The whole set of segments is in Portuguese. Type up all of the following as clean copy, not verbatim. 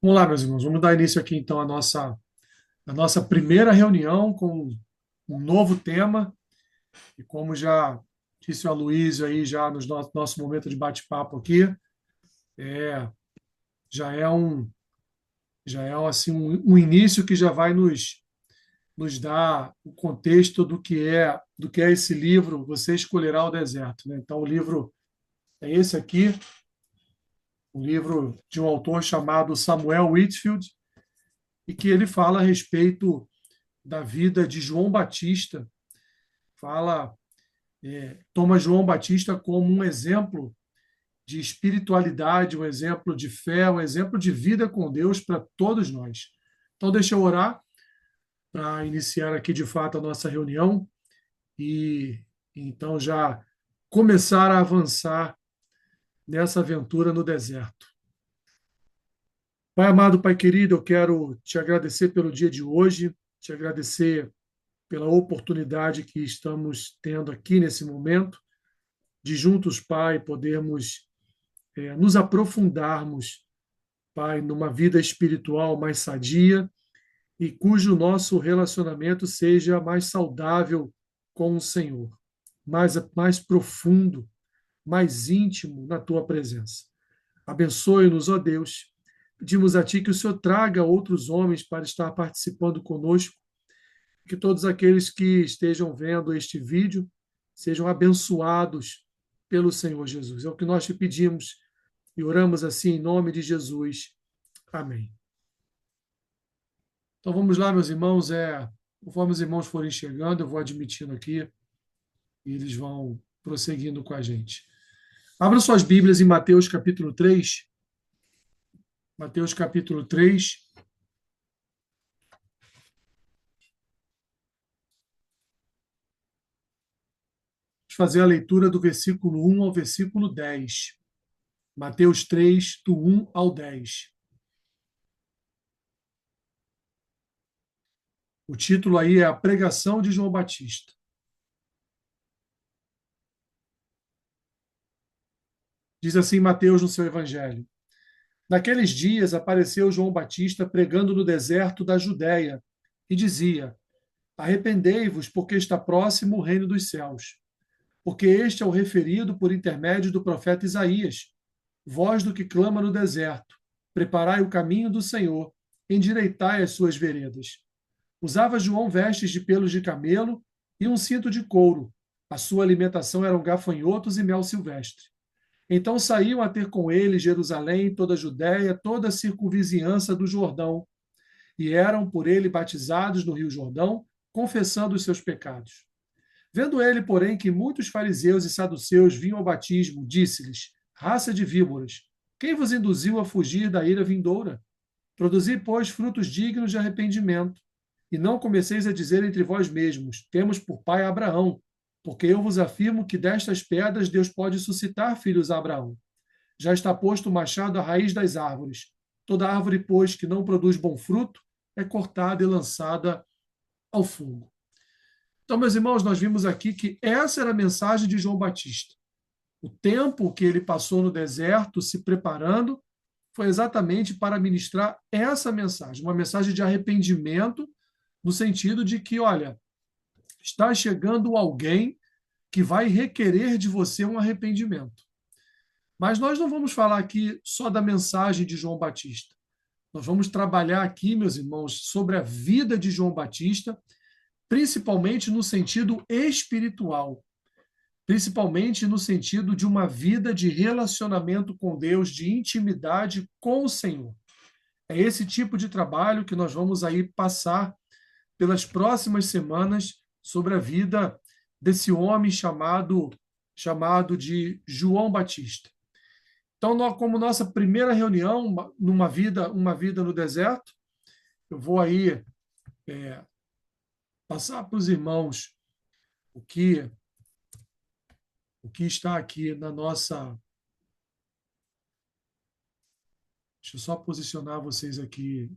Vamos lá, meus irmãos, vamos dar início aqui então à nossa primeira reunião com um novo tema, e como já disse o Aloysio aí já no nosso momento de bate-papo aqui, é, já é assim um início que já vai nos dar o contexto do que é esse livro, Você Escolherá o Deserto, né? Então o livro é esse aqui, um livro de um autor chamado Samuel Whitfield, e que ele fala a respeito da vida de João Batista, fala, toma João Batista como um exemplo de espiritualidade, um exemplo de fé, um exemplo de vida com Deus para todos nós. Então, deixa eu orar para iniciar aqui de fato a nossa reunião e então já começar a avançar nessa aventura no deserto. Pai amado, Pai querido, eu quero te agradecer pelo dia de hoje, te agradecer pela oportunidade que estamos tendo aqui nesse momento de juntos, Pai, podermos nos aprofundarmos, Pai, numa vida espiritual mais sadia e cujo nosso relacionamento seja mais saudável com o Senhor, mais profundo, mais íntimo na tua presença. Abençoe-nos, ó Deus. Pedimos a Ti que o Senhor traga outros homens para estar participando conosco, que todos aqueles que estejam vendo este vídeo sejam abençoados pelo Senhor Jesus. É o que nós te pedimos e oramos assim em nome de Jesus. Amém. Então vamos lá, meus irmãos. Conforme os irmãos forem chegando, eu vou admitindo aqui e eles vão prosseguindo com a gente. Abra suas Bíblias em Mateus capítulo 3. Mateus capítulo 3. Vamos fazer a leitura do versículo 1 ao versículo 10. Mateus 3, do 1 ao 10. O título aí é A Pregação de João Batista. Diz assim Mateus no seu evangelho. Naqueles dias apareceu João Batista pregando no deserto da Judéia e dizia: Arrependei-vos, porque está próximo o reino dos céus. Porque este é o referido por intermédio do profeta Isaías, voz do que clama no deserto: Preparai o caminho do Senhor, endireitai as suas veredas. Usava João vestes de pelos de camelo e um cinto de couro. A sua alimentação eram gafanhotos e mel silvestre. Então saíam a ter com ele Jerusalém, toda a Judéia, toda a circunvizinhança do Jordão, e eram por ele batizados no Rio Jordão, confessando os seus pecados. Vendo ele, porém, que muitos fariseus e saduceus vinham ao batismo, disse-lhes: Raça de víboras, quem vos induziu a fugir da ira vindoura? Produzi, pois, frutos dignos de arrependimento. E não comeceis a dizer entre vós mesmos: Temos por pai Abraão, porque eu vos afirmo que destas pedras Deus pode suscitar filhos a Abraão. Já está posto o machado à raiz das árvores. Toda árvore, pois, que não produz bom fruto, é cortada e lançada ao fogo. Então, meus irmãos, nós vimos aqui que essa era a mensagem de João Batista. O tempo que ele passou no deserto se preparando foi exatamente para ministrar essa mensagem, uma mensagem de arrependimento, no sentido de que, olha, está chegando alguém que vai requerer de você um arrependimento. Mas nós não vamos falar aqui só da mensagem de João Batista. Nós vamos trabalhar aqui, meus irmãos, sobre a vida de João Batista, principalmente no sentido espiritual, principalmente no sentido de uma vida de relacionamento com Deus, de intimidade com o Senhor. É esse tipo de trabalho que nós vamos aí passar pelas próximas semanas sobre a vida desse homem chamado de João Batista. Então, como nossa primeira reunião uma vida no deserto, eu vou aí passar para os irmãos o que o que está aqui na nossa. Deixa eu só posicionar vocês aqui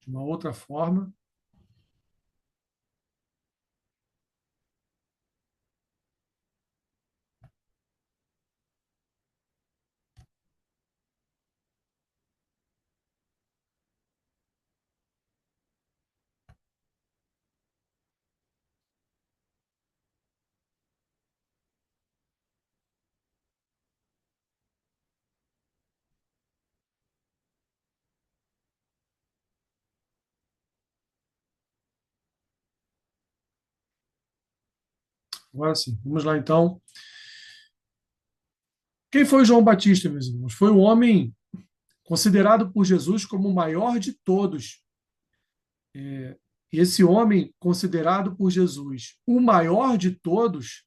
de uma outra forma. Agora sim, vamos lá então. Quem foi João Batista, meus irmãos? Foi o homem considerado por Jesus como o maior de todos. E esse homem considerado por Jesus o maior de todos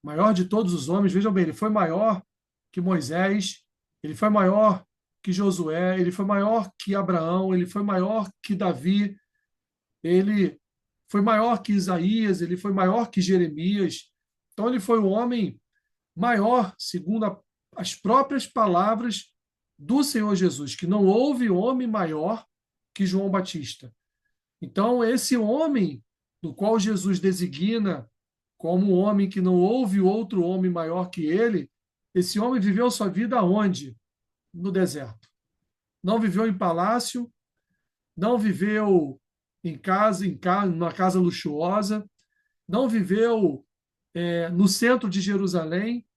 os homens, vejam bem, ele foi maior que Moisés, ele foi maior que Josué, ele foi maior que Abraão, ele foi maior que Davi, ele foi maior que Isaías, ele foi maior que Jeremias. Então, ele foi o homem maior, segundo as próprias palavras do Senhor Jesus, que não houve homem maior que João Batista. Então, esse homem, do qual Jesus designa como um homem que não houve outro homem maior que ele, esse homem viveu sua vida onde? No deserto. Não viveu em palácio, não viveu numa casa luxuosa, não viveu no centro de Jerusalém,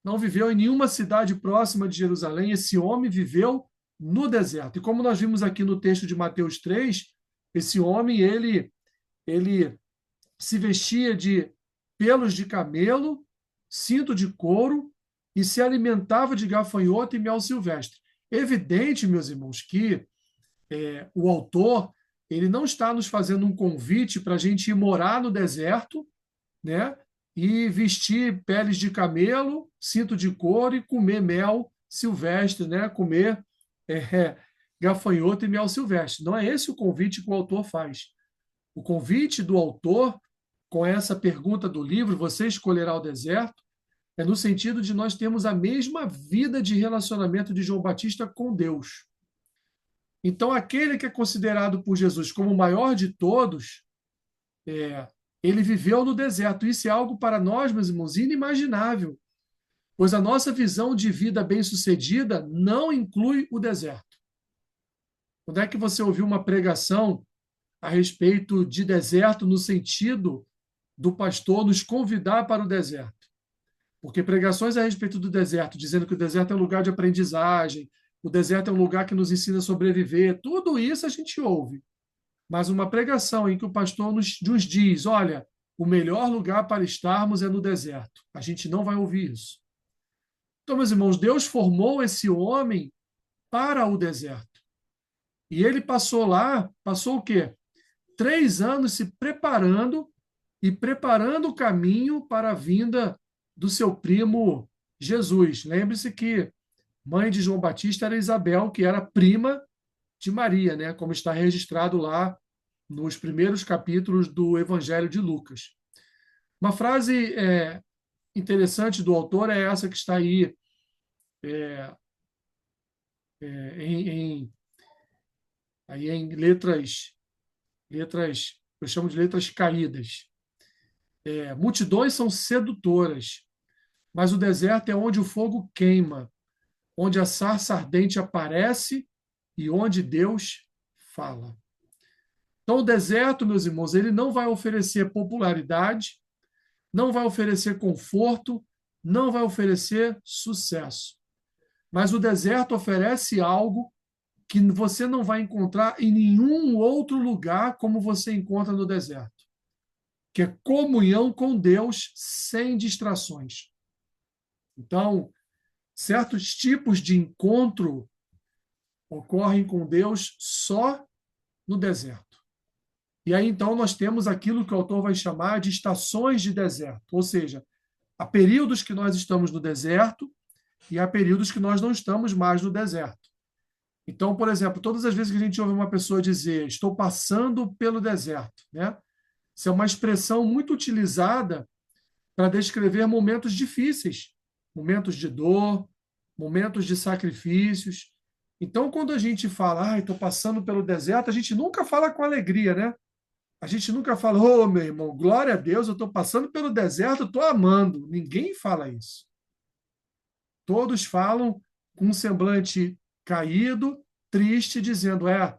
não viveu em nenhuma cidade próxima de Jerusalém. Esse homem viveu no deserto. E como nós vimos aqui no texto de Mateus 3, esse homem, ele se vestia de pelos de camelo, cinto de couro e se alimentava de gafanhoto e mel silvestre. Evidente, meus irmãos, que o autor ele não está nos fazendo um convite para a gente ir morar no deserto, né? E vestir peles de camelo, cinto de couro e comer mel silvestre, né? Comer gafanhoto e mel silvestre. Não é esse o convite que o autor faz. O convite do autor, com essa pergunta do livro, você escolherá o deserto, é no sentido de nós termos a mesma vida de relacionamento de João Batista com Deus. Então, aquele que é considerado por Jesus como o maior de todos, ele viveu no deserto. Isso é algo para nós, meus irmãos, inimaginável, pois a nossa visão de vida bem-sucedida não inclui o deserto. Quando é que você ouviu uma pregação a respeito de deserto no sentido do pastor nos convidar para o deserto? Porque pregações a respeito do deserto, dizendo que o deserto é um lugar de aprendizagem, o deserto é um lugar que nos ensina a sobreviver, tudo isso a gente ouve. Mas uma pregação em que o pastor nos diz, olha, o melhor lugar para estarmos é no deserto. A gente não vai ouvir isso. Então, meus irmãos, Deus formou esse homem para o deserto. E ele passou lá, passou o quê? 3 anos se preparando e preparando o caminho para a vinda do seu primo Jesus. Lembre-se que mãe de João Batista era Isabel, que era prima de Maria, né? Como está registrado lá nos primeiros capítulos do Evangelho de Lucas. Uma frase interessante do autor é essa que está aí em letras, eu chamo de letras caídas. Multidões são sedutoras, mas o deserto é onde o fogo queima, onde a sarça ardente aparece e onde Deus fala. Então, o deserto, meus irmãos, ele não vai oferecer popularidade, não vai oferecer conforto, não vai oferecer sucesso. Mas o deserto oferece algo que você não vai encontrar em nenhum outro lugar como você encontra no deserto, que é comunhão com Deus sem distrações. Então, certos tipos de encontro ocorrem com Deus só no deserto. E aí, então, nós temos aquilo que o autor vai chamar de estações de deserto, ou seja, há períodos que nós estamos no deserto e há períodos que nós não estamos mais no deserto. Então, por exemplo, todas as vezes que a gente ouve uma pessoa dizer estou passando pelo deserto, né? Isso é uma expressão muito utilizada para descrever momentos difíceis, momentos de dor, momentos de sacrifícios. Então, quando a gente fala, estou passando pelo deserto, a gente nunca fala com alegria, né? A gente nunca fala, meu irmão, glória a Deus, eu estou passando pelo deserto, estou amando. Ninguém fala isso. Todos falam com um semblante caído, triste, dizendo, eu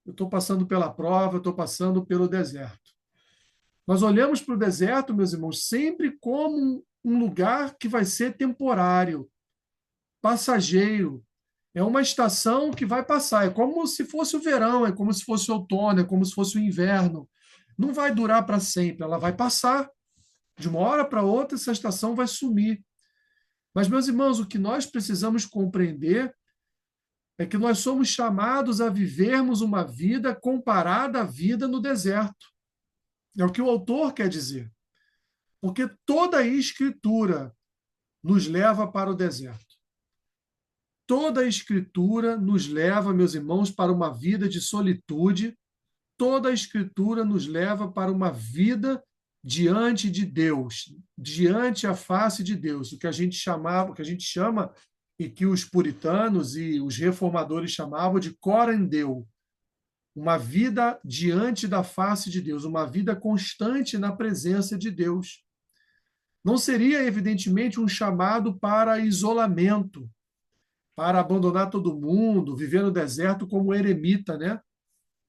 estou passando pela prova, eu estou passando pelo deserto. Nós olhamos para o deserto, meus irmãos, sempre como um lugar que vai ser temporário, passageiro. É uma estação que vai passar. É como se fosse o verão, é como se fosse o outono, é como se fosse o inverno. Não vai durar para sempre, ela vai passar. De uma hora para outra, essa estação vai sumir. Mas, meus irmãos, o que nós precisamos compreender é que nós somos chamados a vivermos uma vida comparada à vida no deserto. É o que o autor quer dizer. Porque toda a Escritura nos leva para o deserto. Toda a Escritura nos leva, meus irmãos, para uma vida de solitude. Toda a Escritura nos leva para uma vida diante de Deus, diante a face de Deus, o que a gente chamava, o que a gente chama e que os puritanos e os reformadores chamavam de corendeu, uma vida diante da face de Deus, uma vida constante na presença de Deus. Não seria, evidentemente, um chamado para isolamento, para abandonar todo mundo, viver no deserto como eremita, né?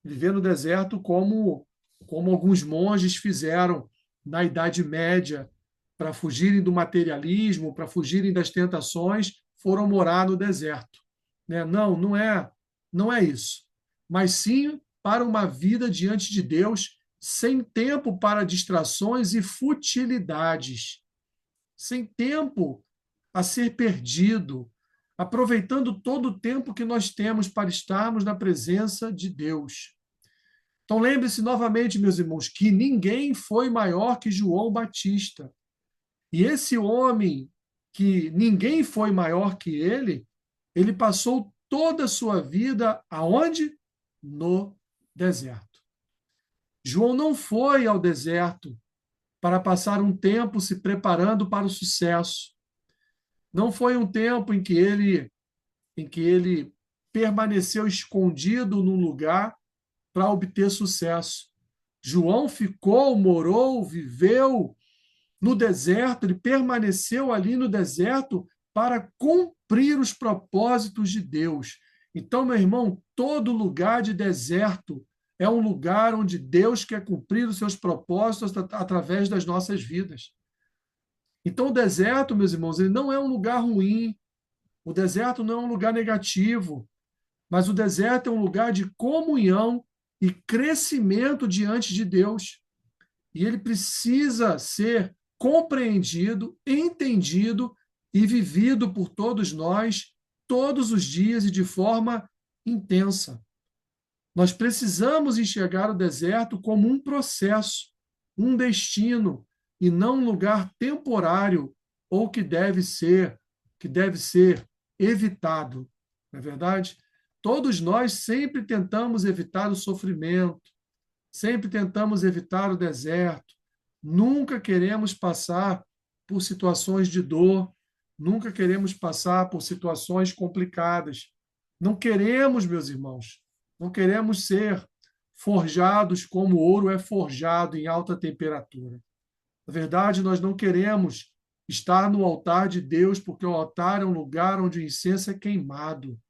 Viver no deserto como alguns monges fizeram na Idade Média, para fugirem do materialismo, para fugirem das tentações, foram morar no deserto. Né? Não, não é isso. Mas sim para uma vida diante de Deus, sem tempo para distrações e futilidades, sem tempo a ser perdido, aproveitando todo o tempo que nós temos para estarmos na presença de Deus. Então lembre-se novamente, meus irmãos, que ninguém foi maior que João Batista. E esse homem, que ninguém foi maior que ele passou toda a sua vida aonde? No deserto. João não foi ao deserto para passar um tempo se preparando para o sucesso. Não foi um tempo em que ele permaneceu escondido num lugar para obter sucesso. João ficou, morou, viveu no deserto, ele permaneceu ali no deserto para cumprir os propósitos de Deus. Então, meu irmão, todo lugar de deserto é um lugar onde Deus quer cumprir os seus propósitos através das nossas vidas. Então, o deserto, meus irmãos, ele não é um lugar ruim, o deserto não é um lugar negativo, mas o deserto é um lugar de comunhão e crescimento diante de Deus. E ele precisa ser compreendido, entendido e vivido por todos nós, todos os dias e de forma intensa. Nós precisamos enxergar o deserto como um processo, um destino, e não um lugar temporário ou que deve ser evitado. Não é verdade? Todos nós sempre tentamos evitar o sofrimento, sempre tentamos evitar o deserto, nunca queremos passar por situações de dor, nunca queremos passar por situações complicadas. Não queremos, meus irmãos, não queremos ser forjados como ouro é forjado em alta temperatura. Na verdade, nós não queremos estar no altar de Deus, porque o altar é um lugar onde o incenso é queimado.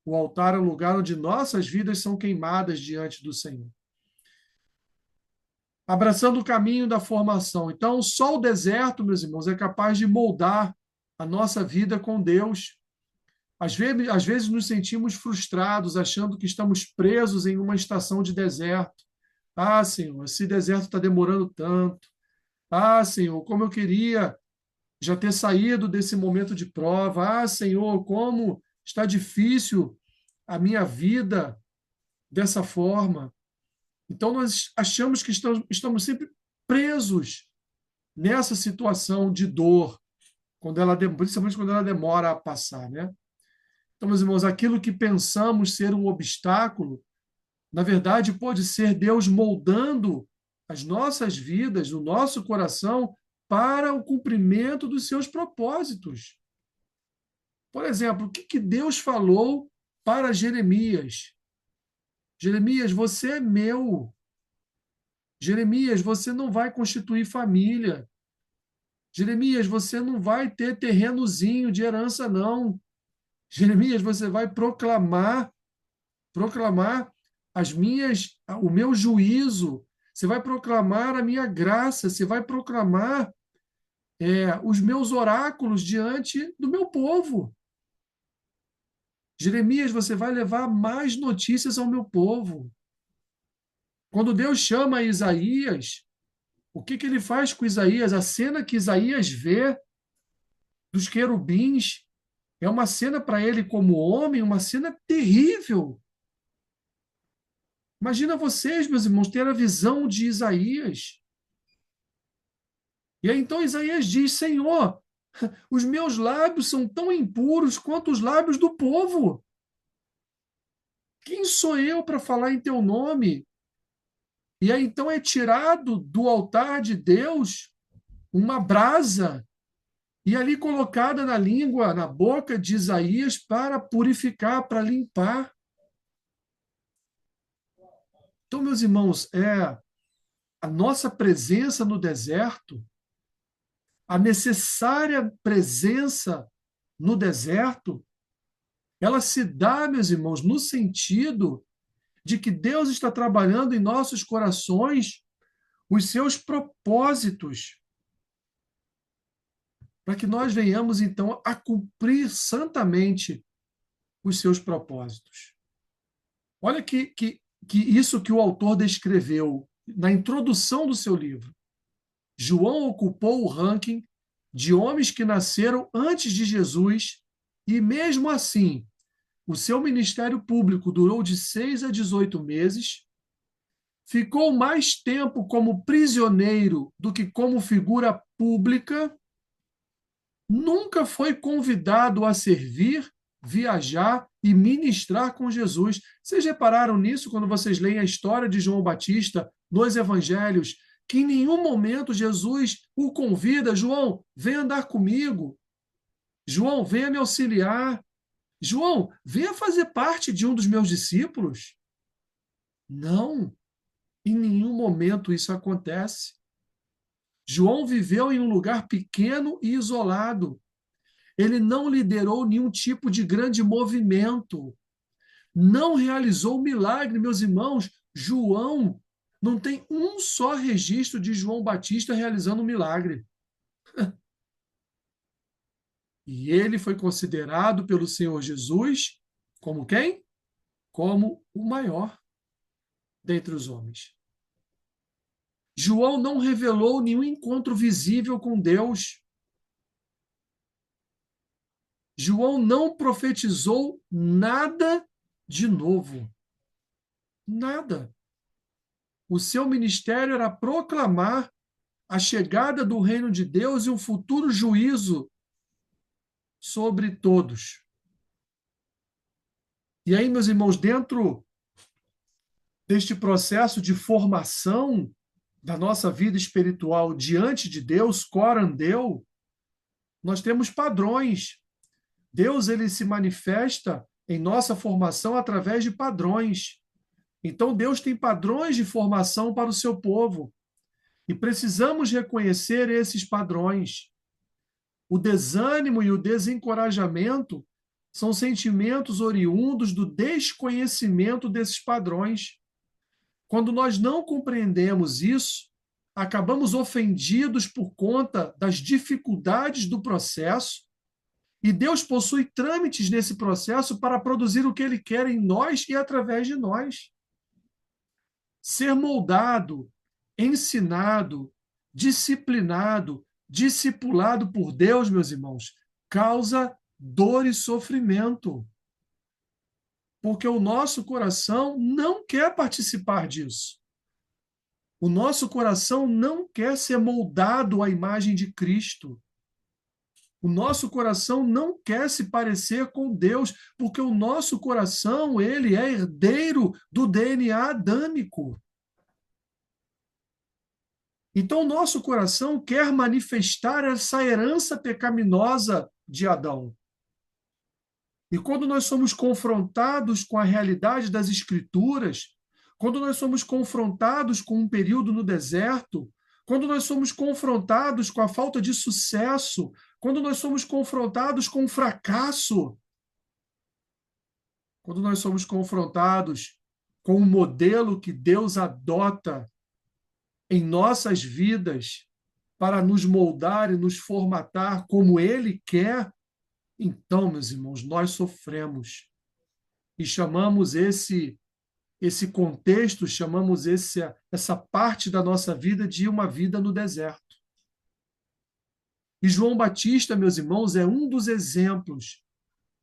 O altar é um lugar onde nossas vidas são queimadas diante do Senhor. Abraçando o caminho da formação. Então, só o deserto, meus irmãos, é capaz de moldar a nossa vida com Deus. Às vezes nos sentimos frustrados, achando que estamos presos em uma estação de deserto. Ah, Senhor, esse deserto está demorando tanto. Ah, Senhor, como eu queria já ter saído desse momento de prova. Ah, Senhor, como está difícil a minha vida dessa forma. Então, nós achamos que estamos sempre presos nessa situação de dor, principalmente quando ela demora a passar, né? Então, meus irmãos, aquilo que pensamos ser um obstáculo, na verdade, pode ser Deus moldando as nossas vidas, o nosso coração, para o cumprimento dos seus propósitos. Por exemplo, o que Deus falou para Jeremias? Jeremias, você é meu. Jeremias, você não vai constituir família. Jeremias, você não vai ter terrenozinho de herança, não. Jeremias, você vai proclamar o meu juízo. Você vai proclamar a minha graça. Você vai proclamar os meus oráculos diante do meu povo. Jeremias, você vai levar mais notícias ao meu povo. Quando Deus chama Isaías, O que que ele faz com Isaías? A cena que Isaías vê dos querubins é uma cena para ele como homem, uma cena terrível. Imagina vocês, meus irmãos, ter a visão de Isaías. E aí então Isaías diz: Senhor, os meus lábios são tão impuros quanto os lábios do povo. Quem sou eu para falar em teu nome? E aí então é tirado do altar de Deus uma brasa e ali colocada na língua, na boca de Isaías para purificar, para limpar. Então, meus irmãos, a nossa presença no deserto, a necessária presença no deserto, ela se dá, meus irmãos, no sentido de que Deus está trabalhando em nossos corações os seus propósitos, para que nós venhamos, então, a cumprir santamente os seus propósitos. Olha que isso que o autor descreveu na introdução do seu livro. João ocupou o ranking de homens que nasceram antes de Jesus e, mesmo assim, o seu ministério público durou de 6 a 18 meses, ficou mais tempo como prisioneiro do que como figura pública, nunca foi convidado a servir, viajar e ministrar com Jesus. Vocês repararam nisso quando vocês leem a história de João Batista nos evangelhos, que em nenhum momento Jesus o convida: João, vem andar comigo. João, venha me auxiliar. João, venha fazer parte de um dos meus discípulos. Não, em nenhum momento isso acontece. João viveu em um lugar pequeno e isolado. Ele não liderou nenhum tipo de grande movimento. Não realizou milagre, meus irmãos. João não tem um só registro de João Batista realizando um milagre. E ele foi considerado pelo Senhor Jesus como quem? Como o maior dentre os homens. João não revelou nenhum encontro visível com Deus. João não profetizou nada de novo. Nada. O seu ministério era proclamar a chegada do reino de Deus e um futuro juízo sobre todos. E aí, meus irmãos, dentro deste processo de formação da nossa vida espiritual diante de Deus, corandeu, nós temos padrões. Deus ele se manifesta em nossa formação através de padrões. Então, Deus tem padrões de formação para o seu povo. E precisamos reconhecer esses padrões. O desânimo e o desencorajamento são sentimentos oriundos do desconhecimento desses padrões. Quando nós não compreendemos isso, acabamos ofendidos por conta das dificuldades do processo, e Deus possui trâmites nesse processo para produzir o que Ele quer em nós e através de nós. Ser moldado, ensinado, disciplinado, discipulado por Deus, meus irmãos, causa dor e sofrimento. Porque o nosso coração não quer participar disso. O nosso coração não quer ser moldado à imagem de Cristo. O nosso coração não quer se parecer com Deus, porque o nosso coração, ele é herdeiro do DNA adâmico. Então, o nosso coração quer manifestar essa herança pecaminosa de Adão. E quando nós somos confrontados com a realidade das Escrituras, quando nós somos confrontados com um período no deserto, quando nós somos confrontados com a falta de sucesso, quando nós somos confrontados com o fracasso, quando nós somos confrontados com o modelo que Deus adota em nossas vidas para nos moldar e nos formatar como Ele quer, então, meus irmãos, nós sofremos e chamamos esse esse contexto, chamamos essa parte da nossa vida de uma vida no deserto. E João Batista, meus irmãos, é um dos exemplos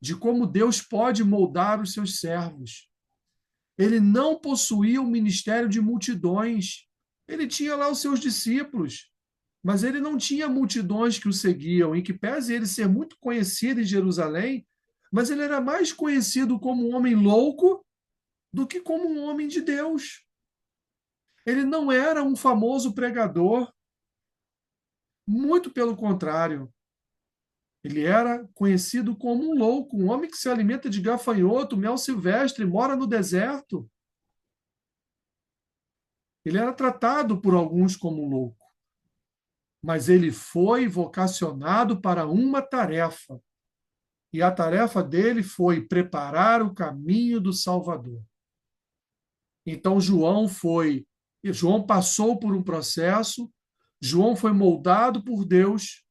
de como Deus pode moldar os seus servos. Ele não possuía um ministério de multidões. Ele tinha lá os seus discípulos, mas ele não tinha multidões que o seguiam, em que pese ele ser muito conhecido em Jerusalém, mas ele era mais conhecido como um homem louco do que como um homem de Deus. Ele não era um famoso pregador, muito pelo contrário. Ele era conhecido como um louco, um homem que se alimenta de gafanhoto, mel silvestre, mora no deserto. Ele era tratado por alguns como um louco, mas ele foi vocacionado para uma tarefa. E a tarefa dele foi preparar o caminho do Salvador. Então João passou por um processo, João foi moldado por Deus,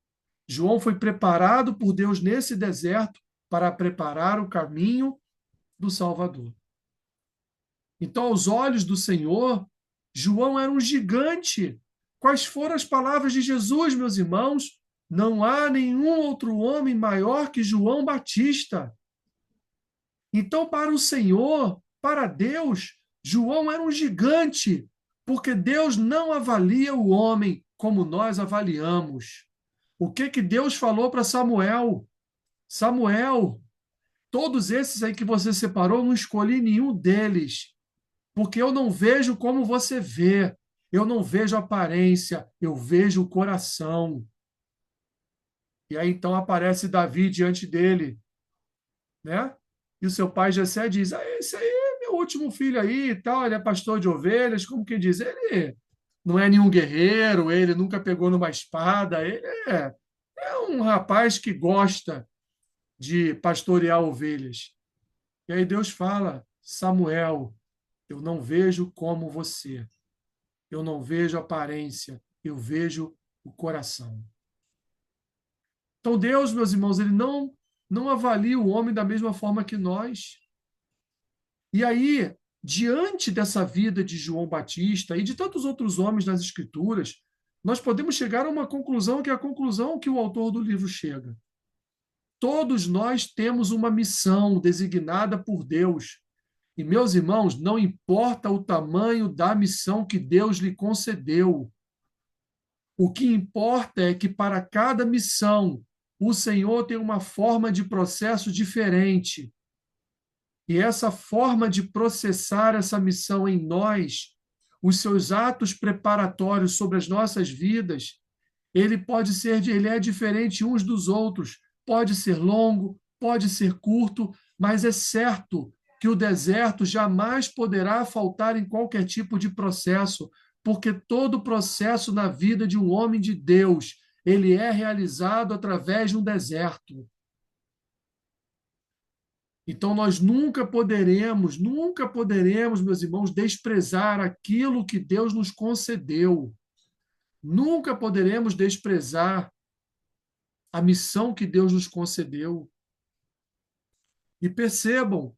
João foi preparado por Deus nesse deserto para preparar o caminho do Salvador. Então, aos olhos do Senhor, João era um gigante. Quais foram as palavras de Jesus, meus irmãos? Não há nenhum outro homem maior que João Batista. Então, para o Senhor, para Deus, João era um gigante, porque Deus não avalia o homem como nós avaliamos. O que Deus falou para Samuel? Samuel, todos esses aí que você separou, não escolhi nenhum deles, porque eu não vejo como você vê. Eu não vejo aparência, eu vejo o coração. E aí então aparece Davi diante dele, né? E o seu pai Jessé diz: esse aí é meu último filho aí e tal, ele é pastor de ovelhas, como que diz? Ele não é nenhum guerreiro, ele nunca pegou numa espada, ele é um rapaz que gosta de pastorear ovelhas. E aí Deus fala: Samuel, eu não vejo como você, eu não vejo aparência, eu vejo o coração. Então Deus, meus irmãos, ele não avalia o homem da mesma forma que nós. E aí, diante dessa vida de João Batista e de tantos outros homens nas Escrituras, nós podemos chegar a uma conclusão que é a conclusão que o autor do livro chega. Todos nós temos uma missão designada por Deus. E, meus irmãos, não importa o tamanho da missão que Deus lhe concedeu. O que importa é que para cada missão, o Senhor tem uma forma de processo diferente. E essa forma de processar essa missão em nós, os seus atos preparatórios sobre as nossas vidas, ele é diferente uns dos outros. Pode ser longo, pode ser curto, mas é certo que o deserto jamais poderá faltar em qualquer tipo de processo, porque todo processo na vida de um homem de Deus, ele é realizado através de um deserto. Então, nós nunca poderemos, meus irmãos, desprezar aquilo que Deus nos concedeu. Nunca poderemos desprezar a missão que Deus nos concedeu. E percebam,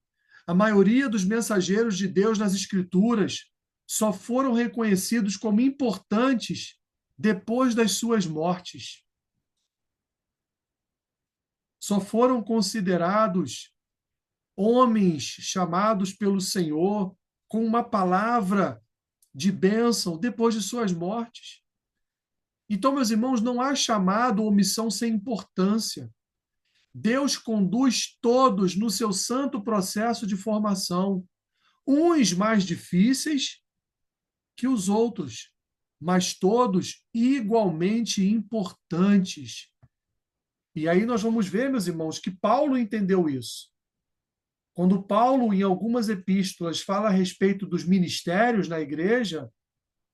a maioria dos mensageiros de Deus nas Escrituras só foram reconhecidos como importantes depois das suas mortes. Só foram considerados homens chamados pelo Senhor com uma palavra de bênção depois de suas mortes. Então, meus irmãos, não há chamado ou missão sem importância. Deus conduz todos no seu santo processo de formação, uns mais difíceis que os outros, mas todos igualmente importantes. E aí nós vamos ver, meus irmãos, que Paulo entendeu isso. Quando Paulo, em algumas epístolas, fala a respeito dos ministérios na igreja,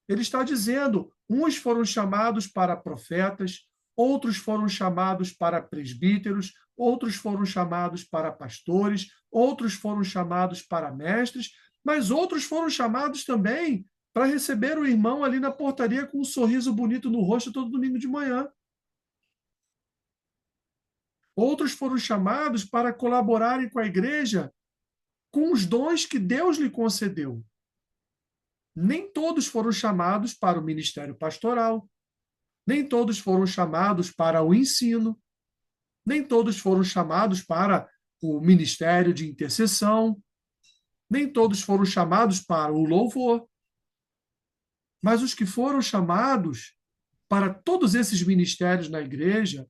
ele está dizendo: uns foram chamados para profetas, outros foram chamados para presbíteros, outros foram chamados para pastores, outros foram chamados para mestres, mas outros foram chamados também para receber o irmão ali na portaria com um sorriso bonito no rosto todo domingo de manhã. Outros foram chamados para colaborarem com a igreja com os dons que Deus lhe concedeu. Nem todos foram chamados para o ministério pastoral, nem todos foram chamados para o ensino, nem todos foram chamados para o ministério de intercessão, nem todos foram chamados para o louvor. Mas os que foram chamados para todos esses ministérios na igreja,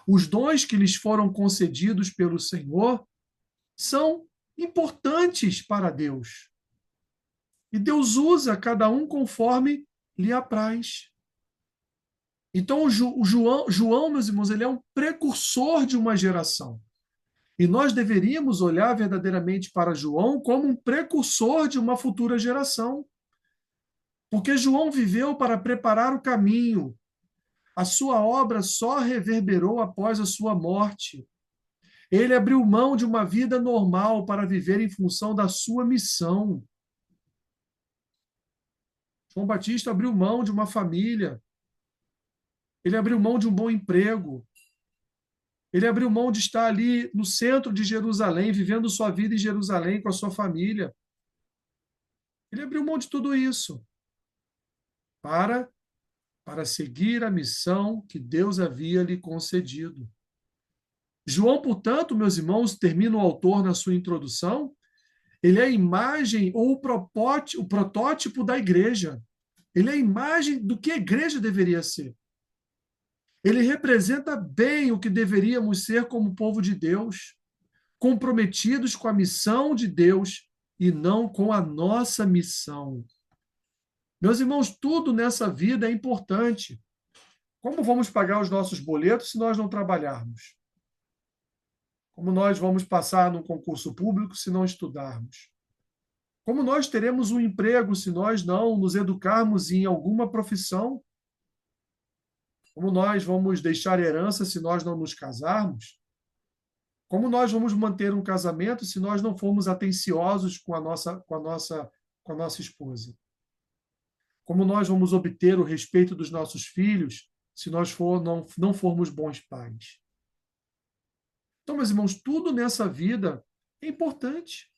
os dons que lhes foram concedidos pelo Senhor, são importantes para Deus. E Deus usa cada um conforme lhe apraz. Então, o João, meus irmãos, ele é um precursor de uma geração. E nós deveríamos olhar verdadeiramente para João como um precursor de uma futura geração. Porque João viveu para preparar o caminho. A sua obra só reverberou após a sua morte. Ele abriu mão de uma vida normal para viver em função da sua missão. João Batista abriu mão de uma família. Ele abriu mão de um bom emprego. Ele abriu mão de estar ali no centro de Jerusalém, vivendo sua vida em Jerusalém com a sua família. Ele abriu mão de tudo isso para seguir a missão que Deus havia lhe concedido. João, portanto, meus irmãos, termina o autor na sua introdução, ele é a imagem ou o protótipo da igreja. Ele é a imagem do que a igreja deveria ser. Ele representa bem o que deveríamos ser como povo de Deus, comprometidos com a missão de Deus e não com a nossa missão. Meus irmãos, tudo nessa vida é importante. Como vamos pagar os nossos boletos se nós não trabalharmos? Como nós vamos passar num concurso público se não estudarmos? Como nós teremos um emprego se nós não nos educarmos em alguma profissão? Como nós vamos deixar herança se nós não nos casarmos? Como nós vamos manter um casamento se nós não formos atenciosos com a nossa esposa? Como nós vamos obter o respeito dos nossos filhos se nós não formos bons pais? Então, meus irmãos, tudo nessa vida é importante.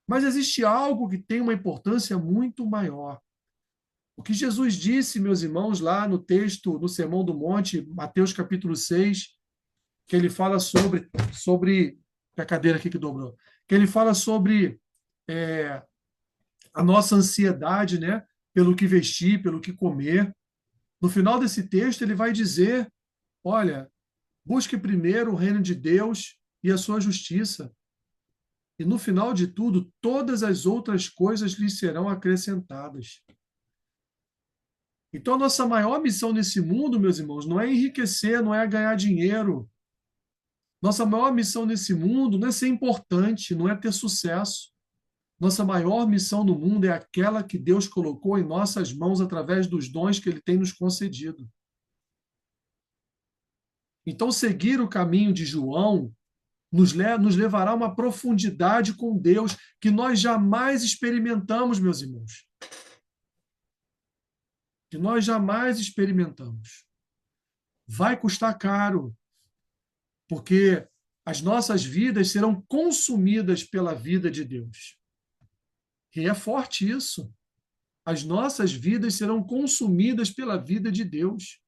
Mas existe algo que tem uma importância muito maior. O que Jesus disse, meus irmãos, lá no texto, no Sermão do Monte, Mateus capítulo 6, que ele fala sobre a cadeira aqui que dobrou, que ele fala sobre a nossa ansiedade, né, pelo que vestir, pelo que comer. No final desse texto, ele vai dizer, olha, busque primeiro o reino de Deus e a sua justiça. E no final de tudo, todas as outras coisas lhe serão acrescentadas. Então, a nossa maior missão nesse mundo, meus irmãos, não é enriquecer, não é ganhar dinheiro. Nossa maior missão nesse mundo não é ser importante, não é ter sucesso. Nossa maior missão no mundo é aquela que Deus colocou em nossas mãos através dos dons que Ele tem nos concedido. Então, seguir o caminho de João nos levará a uma profundidade com Deus que nós jamais experimentamos, meus irmãos. Que nós jamais experimentamos. Vai custar caro, porque as nossas vidas serão consumidas pela vida de Deus. E é forte isso. As nossas vidas serão consumidas pela vida de Deus.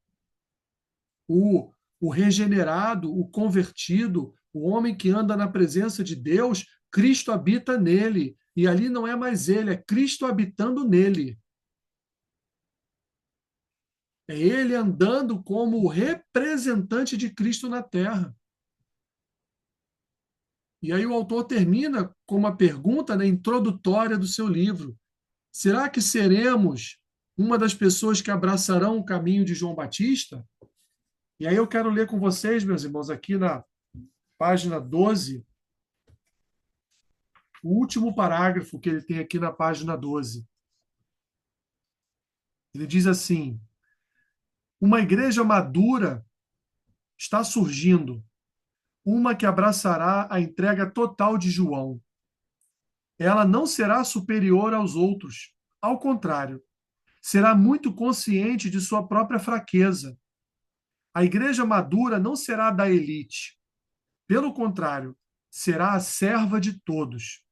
O regenerado, o convertido, o homem que anda na presença de Deus, Cristo habita nele. E ali não é mais ele, é Cristo habitando nele. É ele andando como o representante de Cristo na terra. E aí o autor termina com uma pergunta, né, introdutória do seu livro. Será que seremos uma das pessoas que abraçarão o caminho de João Batista? E aí eu quero ler com vocês, meus irmãos, aqui na página 12, o último parágrafo que ele tem aqui na página 12. Ele diz assim: uma igreja madura está surgindo, uma que abraçará a entrega total de João. Ela não será superior aos outros, ao contrário, será muito consciente de sua própria fraqueza. A igreja madura não será da elite, pelo contrário, será a serva de todos.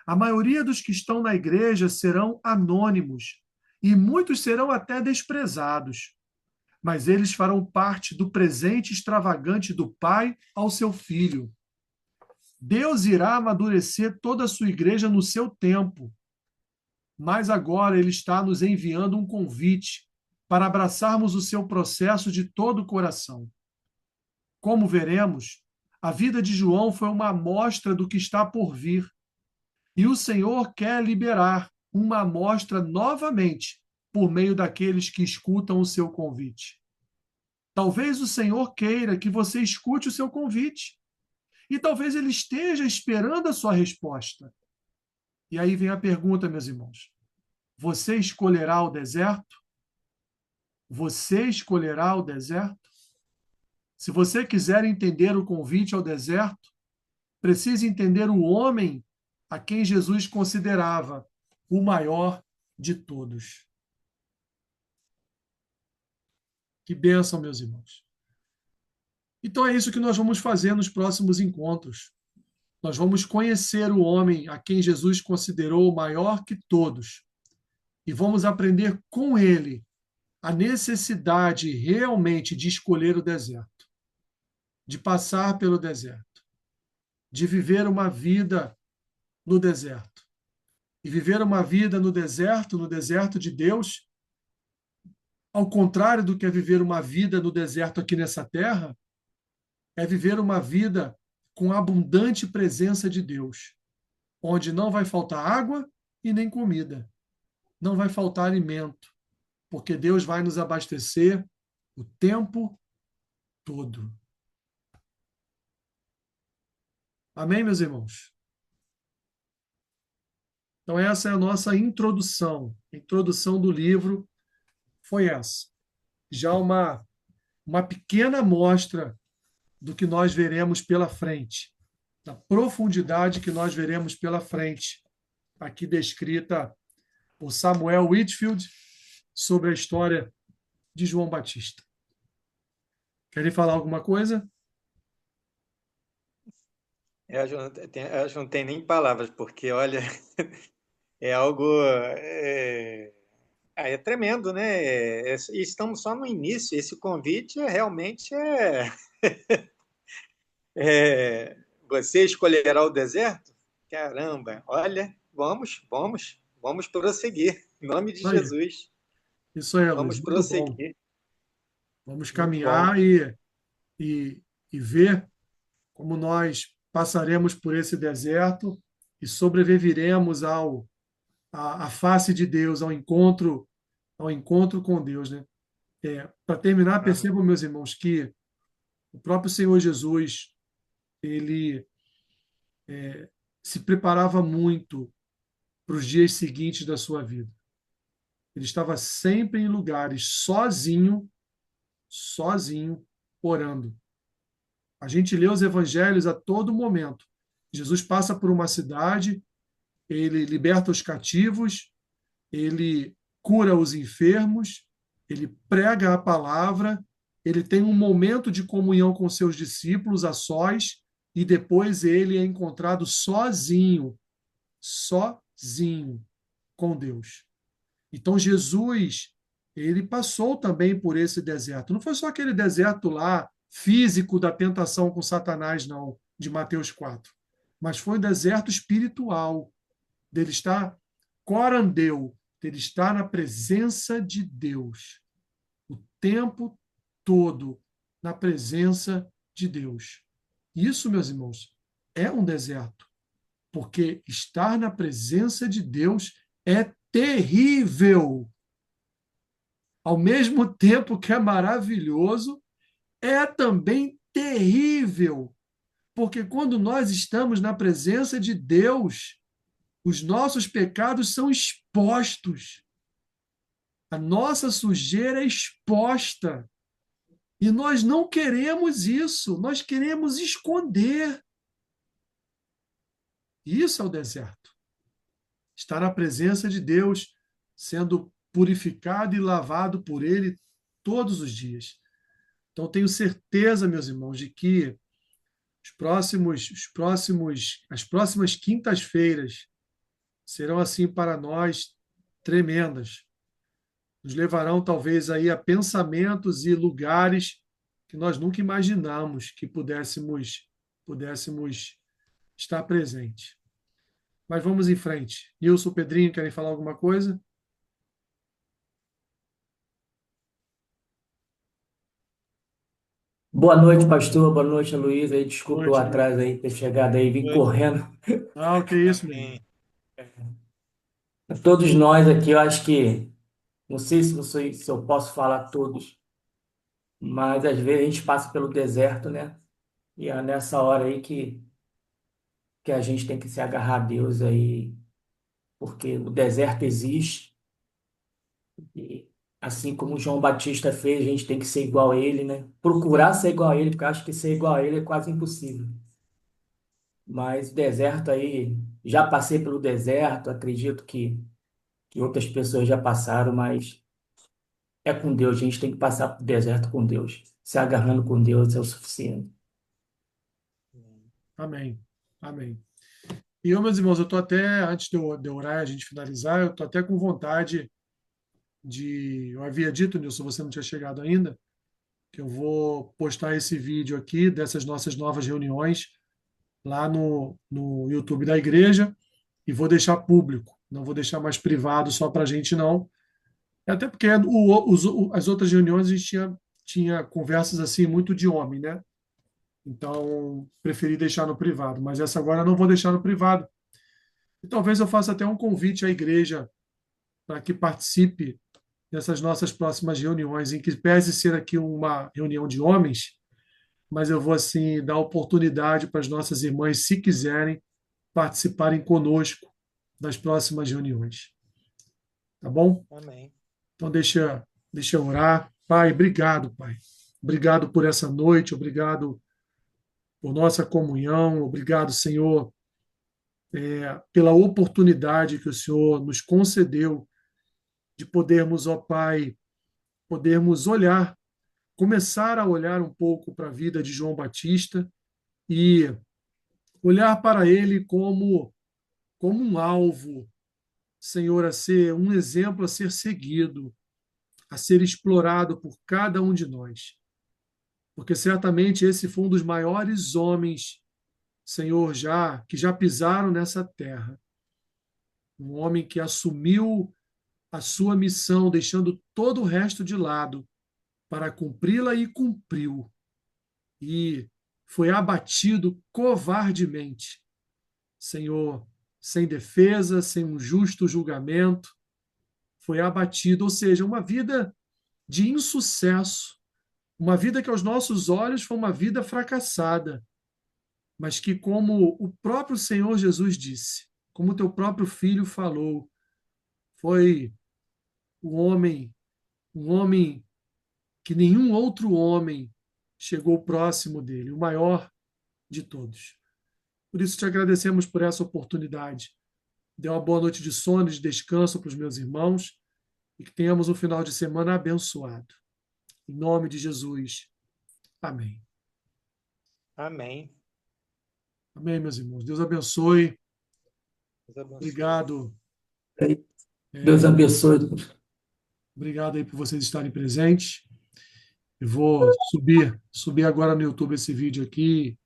A maioria dos que estão na igreja serão anônimos e muitos serão até desprezados, mas eles farão parte do presente extravagante do Pai ao seu Filho. Deus irá amadurecer toda a sua igreja no seu tempo, mas agora ele está nos enviando um convite para abraçarmos o seu processo de todo o coração. Como veremos, a vida de João foi uma amostra do que está por vir, e o Senhor quer liberar uma amostra novamente por meio daqueles que escutam o seu convite. Talvez o Senhor queira que você escute o seu convite, e talvez ele esteja esperando a sua resposta. E aí vem a pergunta, meus irmãos: você escolherá o deserto? Você escolherá o deserto? Se você quiser entender o convite ao deserto, precisa entender o homem a quem Jesus considerava o maior de todos. Que bênção, meus irmãos. Então é isso que nós vamos fazer nos próximos encontros. Nós vamos conhecer o homem a quem Jesus considerou o maior que todos e vamos aprender com ele a necessidade realmente de escolher o deserto, de passar pelo deserto, de viver uma vida no deserto. E viver uma vida no deserto de Deus, ao contrário do que é viver uma vida no deserto aqui nessa terra, é viver uma vida com a abundante presença de Deus, onde não vai faltar água e nem comida, não vai faltar alimento, porque Deus vai nos abastecer o tempo todo. Amém, meus irmãos? Então, essa é a nossa introdução. A introdução do livro foi essa. Já uma pequena amostra do que nós veremos pela frente, da profundidade que nós veremos pela frente, aqui descrita por Samuel Whitfield sobre a história de João Batista. Querem falar alguma coisa? Eu não tenho nem palavras, porque, olha, é algo. É tremendo, né? Estamos só no início. Esse convite realmente Você escolherá o deserto? Caramba, olha, vamos prosseguir. Em nome de Aí, Jesus, isso aí, Luiz, vamos muito bom. prosseguir. Vamos Muito bom. caminhar e, e ver como nós passaremos por esse deserto e sobreviveremos à face de Deus, ao encontro com Deus, né? Para terminar, Amém. percebam, meus irmãos, que o próprio Senhor Jesus, ele se preparava muito para os dias seguintes da sua vida. Ele estava sempre em lugares sozinho, orando. A gente lê os evangelhos a todo momento. Jesus passa por uma cidade, ele liberta os cativos, ele cura os enfermos, ele prega a palavra, ele tem um momento de comunhão com seus discípulos a sós, e depois ele é encontrado sozinho com Deus. Então Jesus, ele passou também por esse deserto. Não foi só aquele deserto lá físico da tentação com Satanás, não, de Mateus 4, mas foi um deserto espiritual, dele estar corandeu, dele estar na presença de Deus o tempo todo, na presença de Deus. Isso, meus irmãos, é um deserto, porque estar na presença de Deus é terrível. Ao mesmo tempo que é maravilhoso, é também terrível, porque quando nós estamos na presença de Deus, os nossos pecados são expostos, a nossa sujeira é exposta. E nós não queremos isso, nós queremos esconder. Isso é o deserto. Estar na presença de Deus, sendo purificado e lavado por Ele todos os dias. Então, tenho certeza, meus irmãos, de que as próximas quintas-feiras serão assim para nós tremendas. Nos levarão talvez aí a pensamentos e lugares que nós nunca imaginamos que pudéssemos estar presentes. Mas vamos em frente. Nilson, Pedrinho, querem falar alguma coisa? Boa noite, pastor. Boa noite, Luiz. Aí, Boa desculpa o noite, Nilson. atraso aí, ter chegado aí, vim Noite. correndo. Ah, o que é isso, meu irmão? Amém. Todos nós aqui, eu acho que, não sei se eu posso falar todos, mas às vezes a gente passa pelo deserto, né? E é nessa hora aí que a gente tem que se agarrar a Deus aí, porque o deserto existe. E assim como o João Batista fez, a gente tem que ser igual a ele, né? Procurar ser igual a ele, porque eu acho que ser igual a ele é quase impossível. Mas deserto aí, já passei pelo deserto, acredito que outras pessoas já passaram, mas é com Deus, a gente tem que passar pelo deserto com Deus. Se agarrando com Deus é o suficiente. Amém. Amém. E eu, meus irmãos, eu estou até, antes de eu orar e a gente finalizar, eu estou até com vontade de. Eu havia dito, Nilson, você não tinha chegado ainda, que eu vou postar esse vídeo aqui dessas nossas novas reuniões lá no YouTube da igreja e vou deixar público. Não vou deixar mais privado só para a gente, não. Até porque as outras reuniões a gente tinha conversas assim muito de homem, né? Então, preferi deixar no privado. Mas essa agora eu não vou deixar no privado. E talvez eu faça até um convite à igreja para que participe dessas nossas próximas reuniões, em que pese ser aqui uma reunião de homens, mas eu vou assim dar oportunidade para as nossas irmãs, se quiserem, participarem conosco das próximas reuniões. Tá bom? Amém. Então deixa eu orar. Pai, obrigado, Pai. Obrigado por essa noite, obrigado por nossa comunhão, obrigado, Senhor, pela oportunidade que o Senhor nos concedeu de podermos, ó Pai, podermos olhar, começar a olhar um pouco para a vida de João Batista e olhar para ele como um alvo, Senhor, a ser um exemplo a ser seguido, a ser explorado por cada um de nós. Porque certamente esse foi um dos maiores homens, Senhor, que já pisaram nessa terra. Um homem que assumiu a sua missão, deixando todo o resto de lado para cumpri-la e cumpriu. E foi abatido covardemente, Senhor, sem defesa, sem um justo julgamento, foi abatido, ou seja, uma vida de insucesso, uma vida que aos nossos olhos foi uma vida fracassada, mas que, como o próprio Senhor Jesus disse, como o teu próprio filho falou, foi um homem que nenhum outro homem chegou próximo dele, o maior de todos. Por isso te agradecemos por essa oportunidade. Dê uma boa noite de sono, de descanso para os meus irmãos e que tenhamos um final de semana abençoado. Em nome de Jesus. Amém. Amém. Amém, meus irmãos. Deus abençoe. Deus abençoe. Obrigado. Deus É, abençoe. obrigado aí por vocês estarem presentes. Eu vou subir agora no YouTube esse vídeo aqui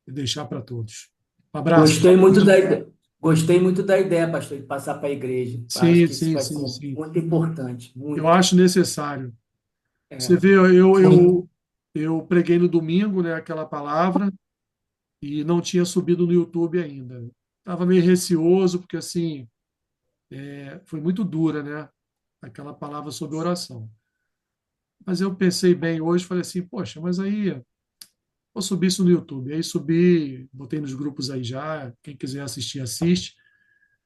e deixar para todos. Um abraço. Gostei muito da ideia. Gostei muito da ideia, pastor, de passar para a igreja. Acho Sim, que isso sim, vai ser sim, sim. muito importante, Eu muito. acho necessário. Você É, vê, sim, eu preguei no domingo, né, aquela palavra e não tinha subido no YouTube ainda. Estava meio receoso, porque assim, foi muito dura, né? Aquela palavra sobre oração. Mas eu pensei bem hoje, falei assim, poxa, mas aí vou subir isso no YouTube. Aí subi, botei nos grupos aí já, quem quiser assistir, assiste.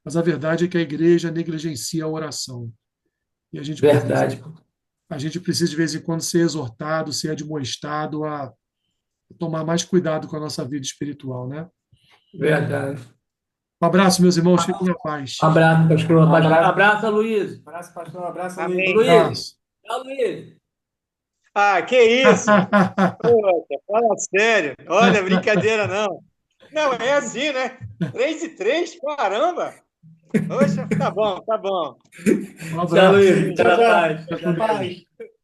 Mas a verdade é que a igreja negligencia a oração. E verdade, a gente precisa de vez em quando ser exortado, ser admoestado a tomar mais cuidado com a nossa vida espiritual, né? verdade. Um abraço, meus irmãos, fiquem na paz. Abraço, pastor. Abraço, Luiz. Abraço, pastor. Abraço, Ô, Luiz. Amém. Luiz. Abraço. Tchau, Luiz. Ah, que isso? Poxa, fala sério. Olha, brincadeira não. Não, é assim, né? 3 e 3, caramba! Oxa, tá bom, tá bom. Um Tchau, abraço. Luiz. Sim. Fica Tchau, na tchau. paz. Fica Fica com na Deus. paz.